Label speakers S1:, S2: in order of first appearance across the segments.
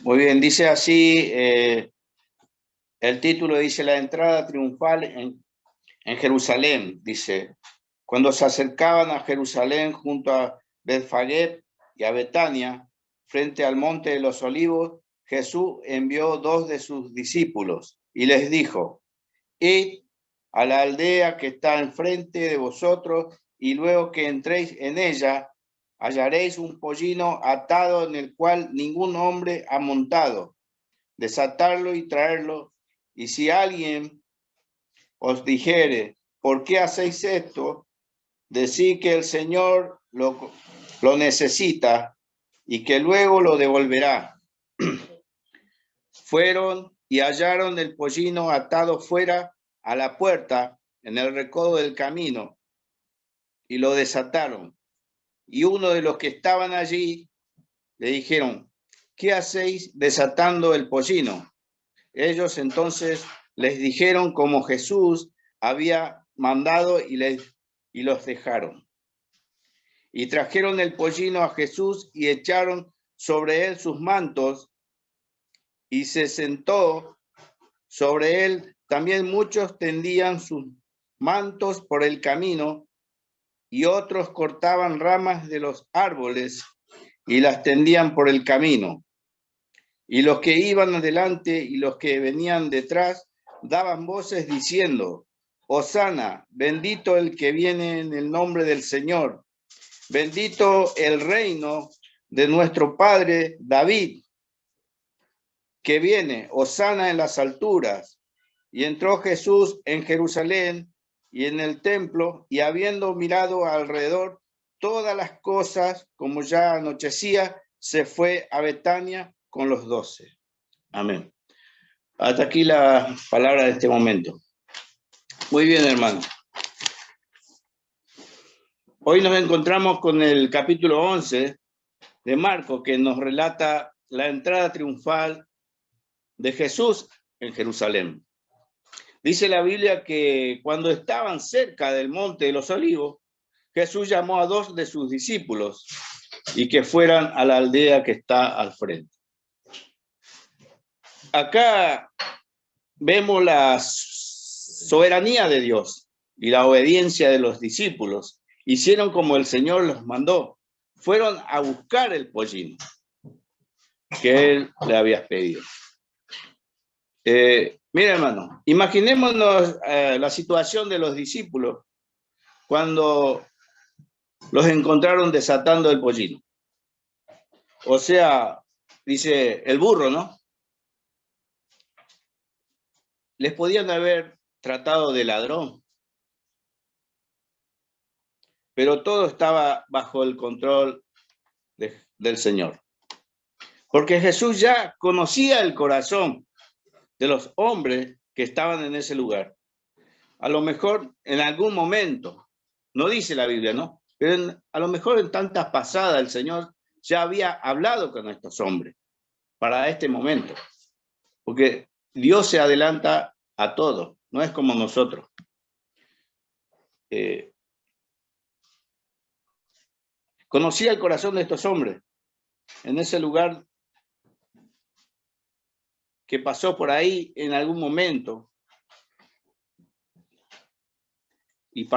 S1: Muy bien, dice así, el título dice la entrada triunfal en Jerusalén, dice, cuando se acercaban a Jerusalén junto a Betfagé y a Betania, frente al monte de los olivos, Jesús envió 2 de sus discípulos y les dijo, id a la aldea que está enfrente de vosotros y luego que entréis en ella, hallaréis un pollino atado en el cual ningún hombre ha montado. Desatarlo y traerlo. Y si alguien os dijere, ¿por qué hacéis esto? Decid que el Señor lo necesita y que luego lo devolverá. Fueron y hallaron el pollino atado fuera a la puerta en el recodo del camino y lo desataron. Y uno de los que estaban allí le dijeron, ¿qué hacéis desatando el pollino? Ellos entonces les dijeron como Jesús había mandado y los dejaron. Y trajeron el pollino a Jesús y echaron sobre él sus mantos y se sentó sobre él. También muchos tendían sus mantos por el camino y otros cortaban ramas de los árboles y las tendían por el camino. Y los que iban adelante y los que venían detrás daban voces diciendo, Hosana, bendito el que viene en el nombre del Señor, bendito el reino de nuestro padre David, que viene, Hosana en las alturas. Y entró Jesús en Jerusalén y en el templo, y habiendo mirado alrededor todas las cosas, como ya anochecía, se fue a Betania con los 12. Amén. Hasta aquí la palabra de este momento. Muy bien, hermano. Hoy nos encontramos con el capítulo 11 de Marcos, que nos relata la entrada triunfal de Jesús en Jerusalén. Dice la Biblia que cuando estaban cerca del monte de los olivos, Jesús llamó a 2 de sus discípulos y que fueran a la aldea que está al frente. Acá vemos la soberanía de Dios y la obediencia de los discípulos. Hicieron como el Señor los mandó. Fueron a buscar el pollino que Él le había pedido. Mira, hermano, imaginémonos la situación de los discípulos cuando los encontraron desatando el pollino. O sea, dice el burro, ¿no? Les podían haber tratado de ladrón, pero todo estaba bajo el control del Señor. Porque Jesús ya conocía el corazón de los hombres que estaban en ese lugar. A lo mejor en algún momento, no dice la Biblia, ¿no? Pero a lo mejor en tantas pasadas el Señor ya había hablado con estos hombres para este momento. Porque Dios se adelanta a todo, no es como nosotros. Conocía el corazón de estos hombres en ese lugar que pasó por ahí en algún momento y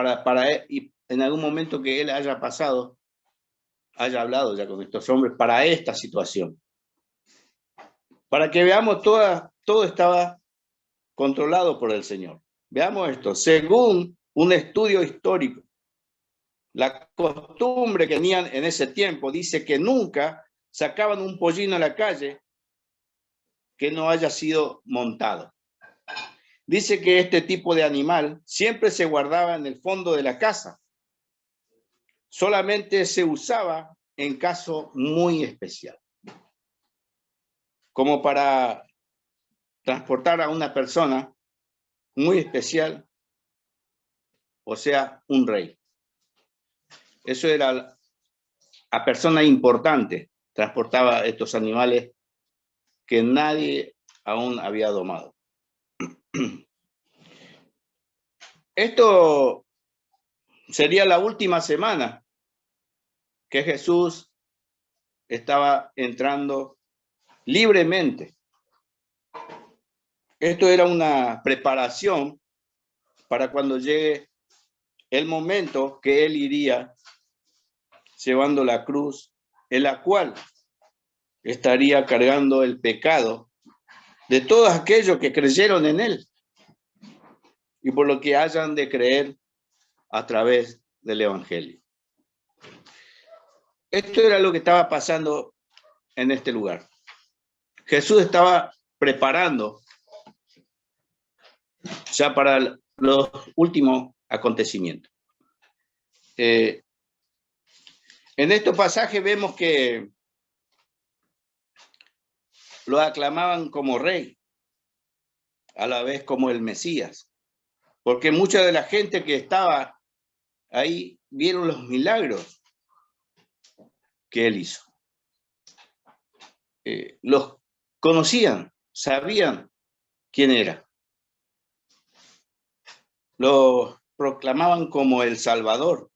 S1: en algún momento que él haya pasado, haya hablado ya con estos hombres para esta situación. Para que veamos, todo estaba controlado por el Señor. Veamos esto, según un estudio histórico, la costumbre que tenían en ese tiempo dice que nunca sacaban un pollino a la calle que no haya sido montado. Dice que este tipo de animal siempre se guardaba en el fondo de la casa. Solamente se usaba en caso muy especial, como para transportar a una persona muy especial, o sea, un rey. Eso era a persona importante, transportaba estos animales que nadie aún había domado. Esto sería la última semana que Jesús estaba entrando libremente. Esto era una preparación para cuando llegue el momento que él iría llevando la cruz, en la cual estaría cargando el pecado de todos aquellos que creyeron en él y por lo que hayan de creer a través del evangelio. Esto era lo que estaba pasando en este lugar. Jesús estaba preparando ya para los últimos acontecimientos. En estos pasajes vemos que lo aclamaban como rey, a la vez como el Mesías, porque mucha de la gente que estaba ahí vieron los milagros que él hizo. Los conocían, sabían quién era. Lo proclamaban como el Salvador,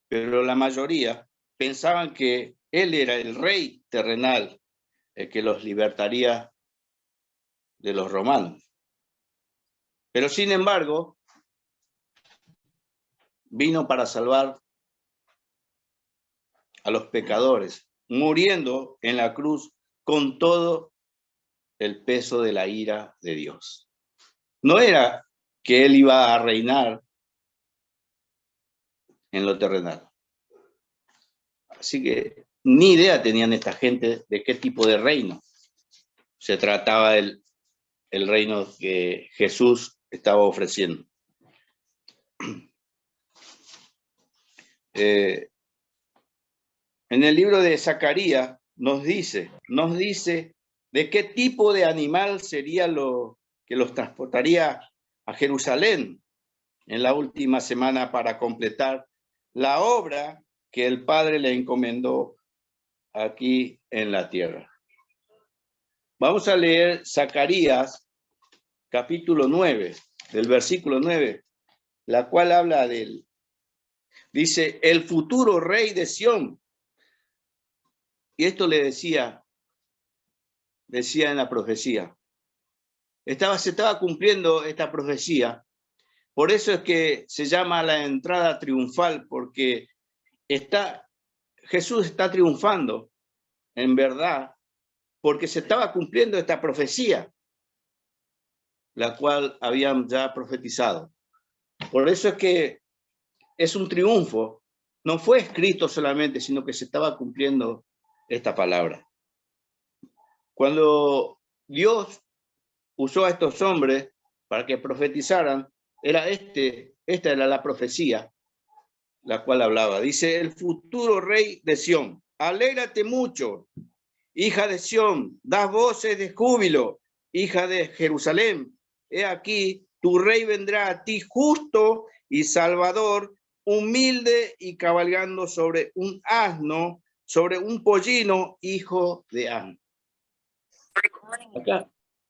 S1: pero la mayoría pensaban que él era el rey terrenal, el que los libertaría de los romanos. Pero sin embargo, vino para salvar a los pecadores, muriendo en la cruz con todo el peso de la ira de Dios. No era que él iba a reinar en lo terrenal. Así que ni idea tenían esta gente de qué tipo de reino se trataba el reino que Jesús estaba ofreciendo. En el libro de Zacarías nos dice de qué tipo de animal sería lo que los transportaría a Jerusalén en la última semana para completar la obra que el Padre le encomendó aquí en la tierra. Vamos a leer Zacarías capítulo 9, del versículo 9, la cual habla de él. Dice, el futuro rey de Sión. Y esto le decía en la profecía. Se estaba cumpliendo esta profecía. Por eso es que se llama la entrada triunfal, porque Jesús está triunfando, en verdad, porque se estaba cumpliendo esta profecía, la cual habían ya profetizado. Por eso es que es un triunfo. No fue escrito solamente, sino que se estaba cumpliendo esta palabra. Cuando Dios usó a estos hombres para que profetizaran, esta era la profecía, la cual hablaba. Dice, el futuro rey de Sión, alégrate mucho, hija de Sión, das voces de júbilo, hija de Jerusalén. He aquí, tu rey vendrá a ti justo y salvador, humilde y cabalgando sobre un asno, sobre un pollino, hijo de An.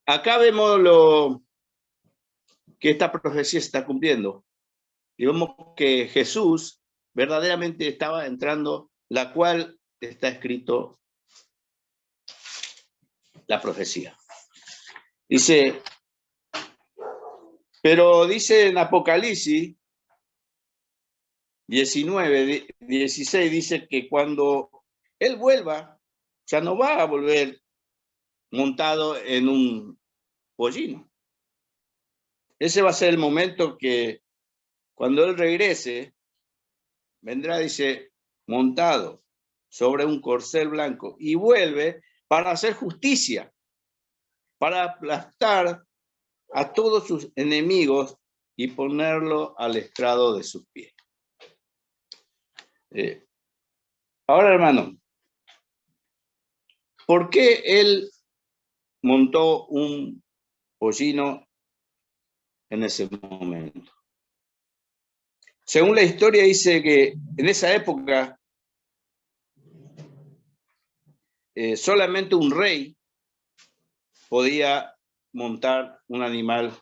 S1: Acá vemos que esta profecía se está cumpliendo. Y vemos que Jesús verdaderamente estaba entrando, la cual está escrito la profecía. Dice, pero dice en Apocalipsis 19, 16, dice que cuando él vuelva, ya no va a volver montado en un pollino. Ese va a ser el momento que cuando él regrese, vendrá, dice, montado sobre un corcel blanco y vuelve para hacer justicia, para aplastar a todos sus enemigos y ponerlo al estrado de sus pies. Ahora, hermano, ¿por qué él montó un pollino en ese momento? Según la historia dice que en esa época solamente un rey podía montar un animal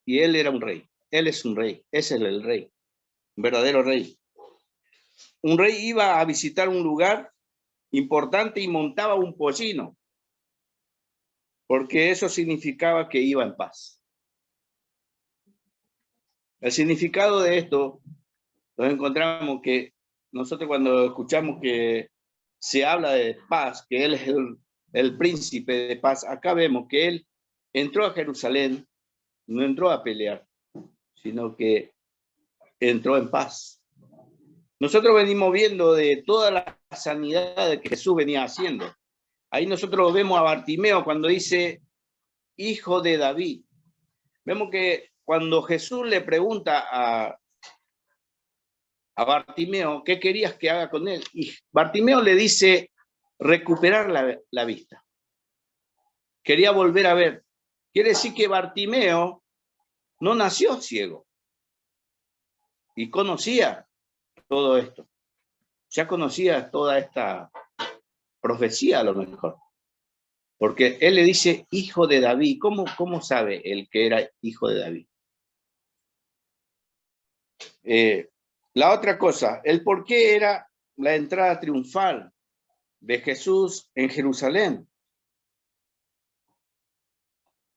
S1: y él era un rey. Él es un rey, ese es el rey, un verdadero rey. Un rey iba a visitar un lugar importante y montaba un pollino, porque eso significaba que iba en paz. El significado de esto, nos encontramos que nosotros cuando escuchamos que se habla de paz, que él es el príncipe de paz, acá vemos que él entró a Jerusalén, no entró a pelear, sino que entró en paz. Nosotros venimos viendo de toda la sanidad que Jesús venía haciendo. Ahí nosotros vemos a Bartimeo cuando dice, hijo de David. Vemos que cuando Jesús le pregunta a Bartimeo, ¿qué querías que haga con él? Y Bartimeo le dice, recuperar la vista. Quería volver a ver. Quiere decir que Bartimeo no nació ciego. Y conocía todo esto. Ya conocía toda esta profecía a lo mejor. Porque él le dice, hijo de David. ¿Cómo sabe él que era hijo de David? La otra cosa, el por qué era la entrada triunfal de Jesús en Jerusalén.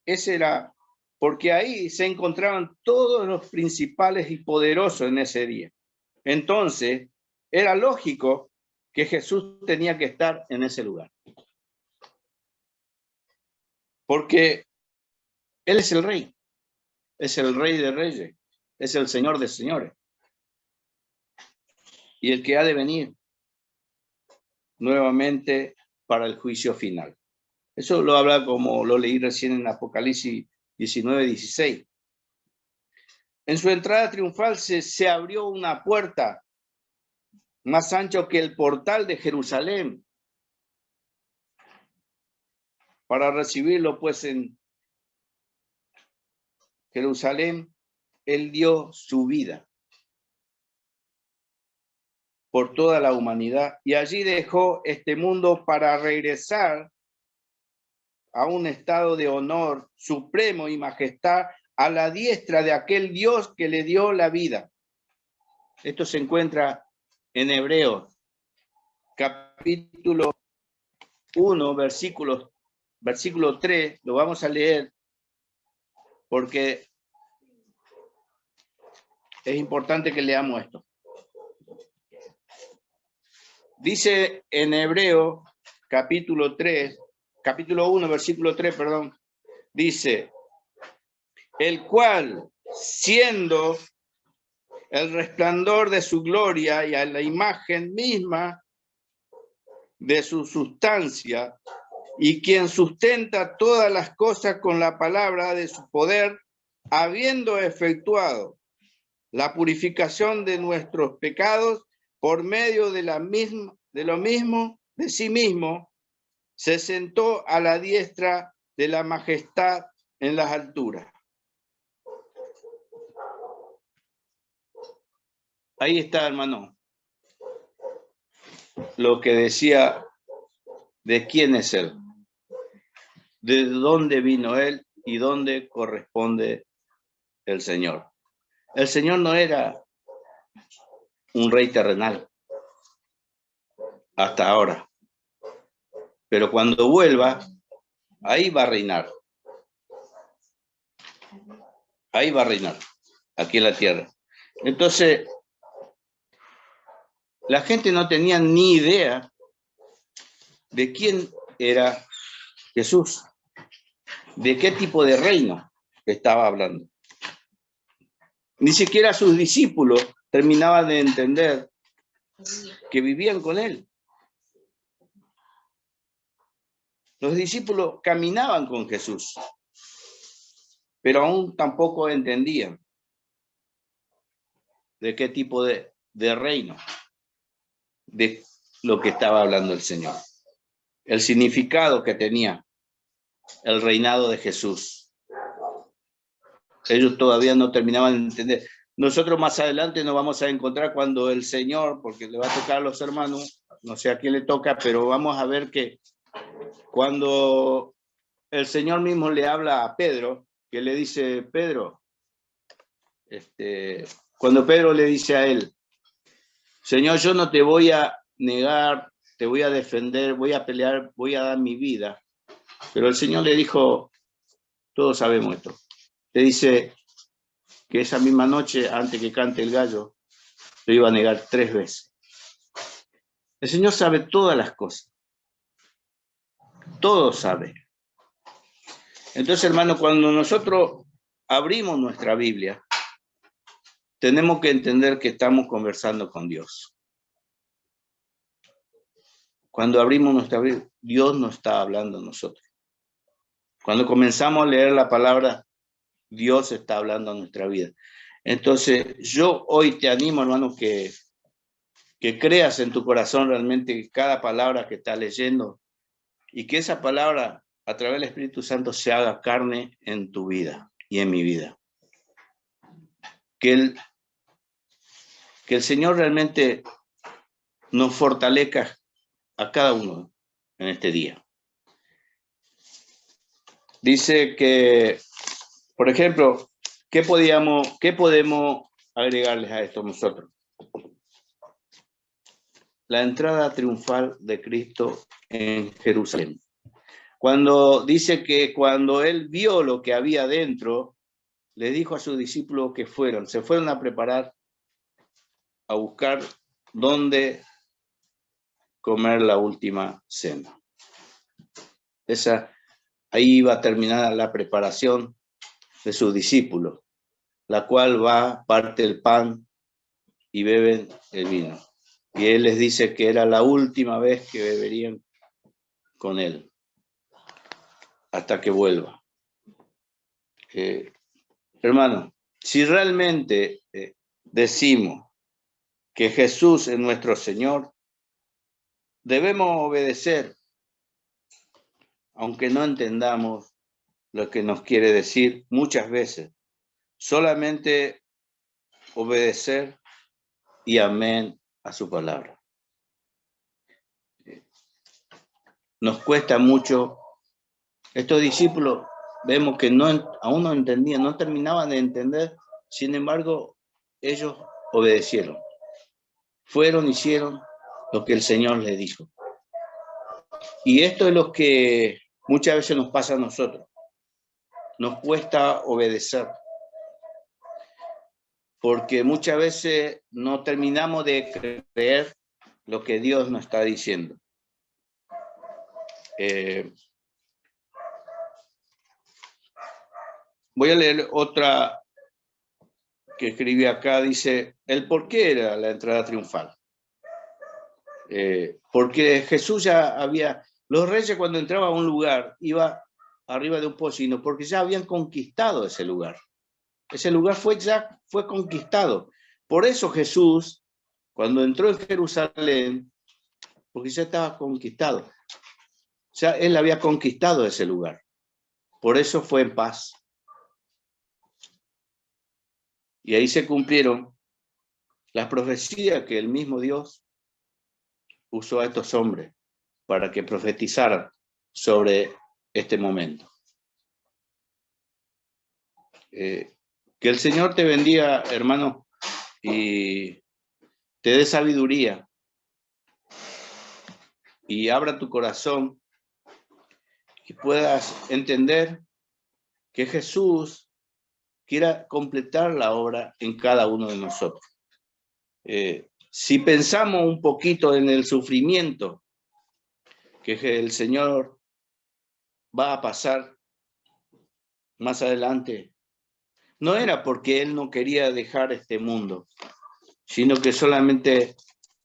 S1: Ese era porque ahí se encontraban todos los principales y poderosos en ese día. Entonces, era lógico que Jesús tenía que estar en ese lugar. Porque Él es el rey de reyes, es el Señor de señores. Y el que ha de venir nuevamente para el juicio final. Eso lo habla como lo leí recién en Apocalipsis 19:16. En su entrada triunfal se abrió una puerta más ancho que el portal de Jerusalén para recibirlo, pues en Jerusalén Él dio su vida por toda la humanidad y allí dejó este mundo para regresar a un estado de honor supremo y majestad a la diestra de aquel Dios que le dio la vida. Esto se encuentra en Hebreos, capítulo 1, versículo 3, lo vamos a leer porque es importante que leamos esto. Dice en Hebreo, capítulo 1, versículo 3, perdón, dice, el cual, siendo el resplandor de su gloria y a la imagen misma de su sustancia, y quien sustenta todas las cosas con la palabra de su poder, habiendo efectuado la purificación de nuestros pecados por medio de sí mismo, se sentó a la diestra de la majestad en las alturas. Ahí está, hermano, lo que decía de quién es Él, de dónde vino Él y dónde corresponde el Señor. El Señor no era un rey terrenal hasta ahora, pero cuando vuelva, ahí va a reinar. Ahí va a reinar, aquí en la tierra. Entonces, la gente no tenía ni idea de quién era Jesús, de qué tipo de reino estaba hablando. Ni siquiera sus discípulos terminaban de entender que vivían con él. Los discípulos caminaban con Jesús, pero aún tampoco entendían de qué tipo de reino, de lo que estaba hablando el Señor. El significado que tenía el reinado de Jesús. Ellos todavía no terminaban de entender. Nosotros más adelante nos vamos a encontrar cuando el Señor, porque le va a tocar a los hermanos, no sé a quién le toca, pero vamos a ver que cuando el Señor mismo le habla a Pedro, que le dice, Pedro, cuando Pedro le dice a él, Señor, yo no te voy a negar te voy a defender, voy a pelear, voy a dar mi vida. Pero el Señor le dijo, todos sabemos esto, le dice que esa misma noche, antes que cante el gallo, lo iba a negar 3 veces. El Señor sabe todas las cosas. Todo sabe. Entonces, hermano, cuando nosotros abrimos nuestra Biblia, tenemos que entender que estamos conversando con Dios. Cuando abrimos nuestra Biblia, Dios nos está hablando a nosotros. Cuando comenzamos a leer la palabra, Dios está hablando a nuestra vida. Entonces, yo hoy te animo, hermano, que creas en tu corazón realmente cada palabra que estás leyendo y que esa palabra, a través del Espíritu Santo, se haga carne en tu vida y en mi vida. Que el Señor realmente nos fortalezca a cada uno en este día. Dice que, por ejemplo, ¿qué podemos agregarles a esto nosotros? La entrada triunfal de Cristo en Jerusalén. Cuando dice que cuando él vio lo que había dentro, le dijo a sus discípulos que se fueron a preparar, a buscar dónde comer la última cena. Ahí iba a terminar la preparación de sus discípulos, la cual parte el pan y beben el vino. Y él les dice que era la última vez que beberían con él, hasta que vuelva. Hermano, si realmente decimos que Jesús es nuestro Señor, debemos obedecer, aunque no entendamos lo que nos quiere decir muchas veces. Solamente obedecer y amén a su palabra. Nos cuesta mucho. Estos discípulos vemos que aún no entendían, no terminaban de entender, sin embargo, ellos obedecieron. Fueron, hicieron lo que el Señor les dijo. Y esto es lo que muchas veces nos pasa a nosotros. Nos cuesta obedecer. Porque muchas veces no terminamos de creer lo que Dios nos está diciendo. Voy a leer otra que escribí acá. Dice, el por qué era la entrada triunfal. Porque Jesús los reyes cuando entraban a un lugar, iba arriba de un pocino, porque ya habían conquistado ese lugar. Ese lugar fue conquistado. Por eso Jesús, cuando entró en Jerusalén, porque ya estaba conquistado. O sea, él había conquistado ese lugar. Por eso fue en paz. Y ahí se cumplieron las profecías que el mismo Dios usó a estos hombres para que profetizaran sobre este momento. Que el Señor te bendiga, hermano, y te dé sabiduría y abra tu corazón y puedas entender que Jesús quiera completar la obra en cada uno de nosotros. Si pensamos un poquito en el sufrimiento que el Señor va a pasar más adelante, no era porque Él no quería dejar este mundo, sino que solamente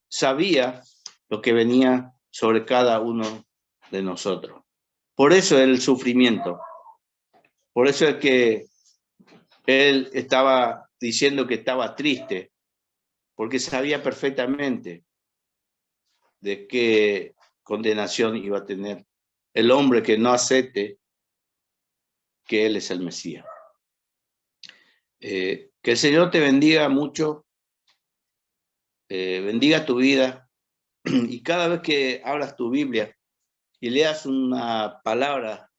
S1: sabía lo que venía sobre cada uno de nosotros. Por eso el sufrimiento. Por eso es que Él estaba diciendo que estaba triste, porque sabía perfectamente de qué condenación iba a tener el hombre que no acepte que Él es el Mesías. Que el Señor te bendiga mucho, bendiga tu vida, y cada vez que abras tu Biblia y leas una palabra,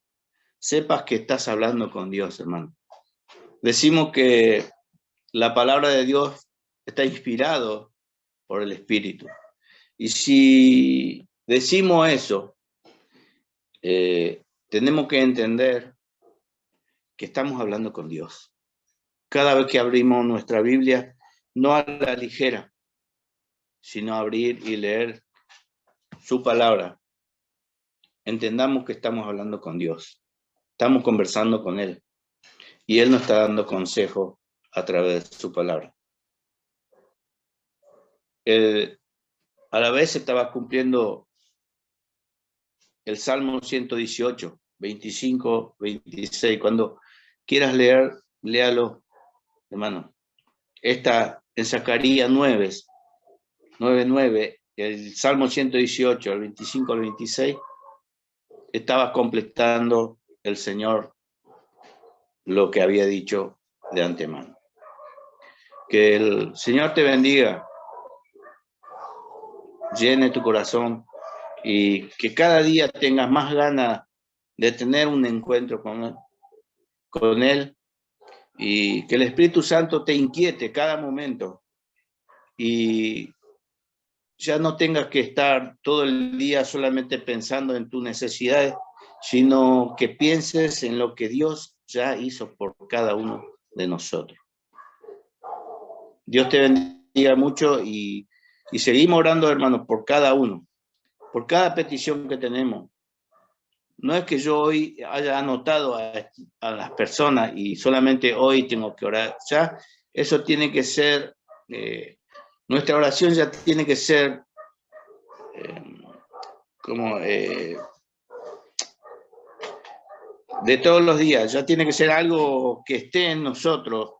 S1: sepas que estás hablando con Dios, hermano. Decimos que la palabra de Dios está inspirado por el Espíritu. Y si decimos eso, tenemos que entender que estamos hablando con Dios. Cada vez que abrimos nuestra Biblia, no a la ligera, sino abrir y leer su palabra. Entendamos que estamos hablando con Dios. Estamos conversando con Él. Y Él nos está dando consejo a través de su palabra. A la vez estaba cumpliendo el Salmo 118, 25, 26. Cuando quieras leer, léalo, hermano. Está en Zacarías 9, el Salmo 118, el 25 al 26, estaba completando el Señor lo que había dicho de antemano. Que el Señor te bendiga, llene tu corazón y que cada día tengas más ganas de tener un encuentro con Él y que el Espíritu Santo te inquiete cada momento y ya no tengas que estar todo el día solamente pensando en tus necesidades, sino que pienses en lo que Dios ya hizo por cada uno de nosotros. Dios te bendiga mucho y seguimos orando, hermanos, por cada uno, por cada petición que tenemos. No es que yo hoy haya anotado a las personas y solamente hoy tengo que orar. Ya eso tiene que ser, nuestra oración ya tiene que ser de todos los días, ya tiene que ser algo que esté en nosotros,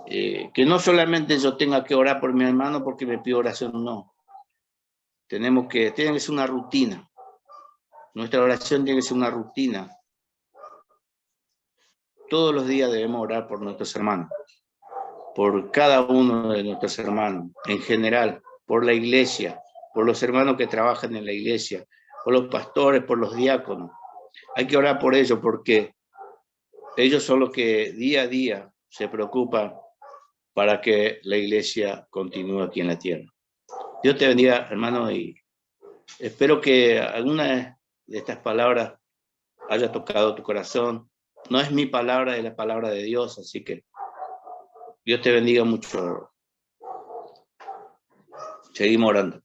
S1: que no solamente yo tenga que orar por mi hermano porque me pido oración, no. Tiene que ser una rutina. Nuestra oración tiene que ser una rutina. Todos los días debemos orar por nuestros hermanos, por cada uno de nuestros hermanos, en general, por la iglesia, por los hermanos que trabajan en la iglesia, por los pastores, por los diáconos. Hay que orar por ellos porque ellos son los que día a día se preocupan para que la iglesia continúe aquí en la tierra. Dios te bendiga, hermano, y espero que alguna de estas palabras haya tocado tu corazón. No es mi palabra, es la palabra de Dios, así que Dios te bendiga mucho. Seguimos orando.